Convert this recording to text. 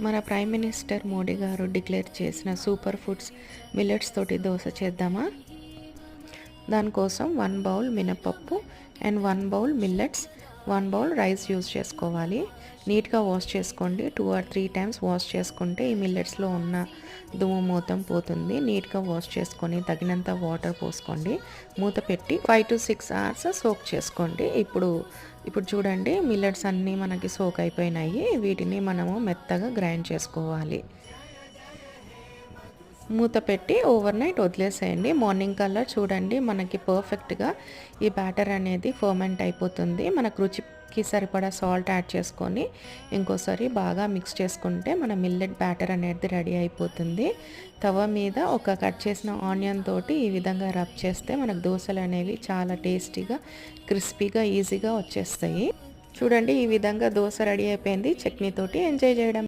మన prime minister Modi గారు declare చేసిన సూపర్ ఫుడ్స్ మిల్లెట్స్ తోటి దోశ చేద్దామా? దానికోసం 1 బౌల్ మినపప్పు and 1 bowl millets, 1 bowl rice use చేసుకోవాలి. నీట్గా వాష్ చేసుకోండి. 2 or 3 టైమ్స్ వాష్ చేసుకుంటే ఈ మిల్లెట్స్లో ఉన్న దుమ్ము మొత్తం పోతుంది. నీట్గా వాష్ చేసుకొని తగినంత వాటర్ పోసుకోండి. మూత పెట్టి 5 to 6 hours సోక్ చేసుకోండి. ఇప్పుడు చూడండి, మిల్లెట్స్ అన్నీ మనకి సోక్ అయిపోయినాయి. వీటిని మనము మెత్తగా గ్రైండ్ చేసుకోవాలి. మూత పెట్టి ఓవర్ నైట్ వదిలేసేయండి. మార్నింగ్ కల్లా చూడండి మనకి పర్ఫెక్ట్గా ఈ బ్యాటర్ అనేది ఫర్మెంట్ అయిపోతుంది. మనకు రుచికి సరిపడా సాల్ట్ యాడ్ చేసుకొని ఇంకోసారి బాగా మిక్స్ చేసుకుంటే మన మిల్లెట్ బ్యాటర్ అనేది రెడీ అయిపోతుంది. తవ మీద ఒక కట్ చేసిన ఆనియన్ తోటి ఈ విధంగా రబ్ చేస్తే మనకు దోశలు అనేవి చాలా టేస్టీగా, క్రిస్పీగా, ఈజీగా వచ్చేస్తాయి. చూడండి, ఈ విధంగా దోశ రెడీ అయిపోయింది. చట్నీతోటి ఎంజాయ్ చేయడం.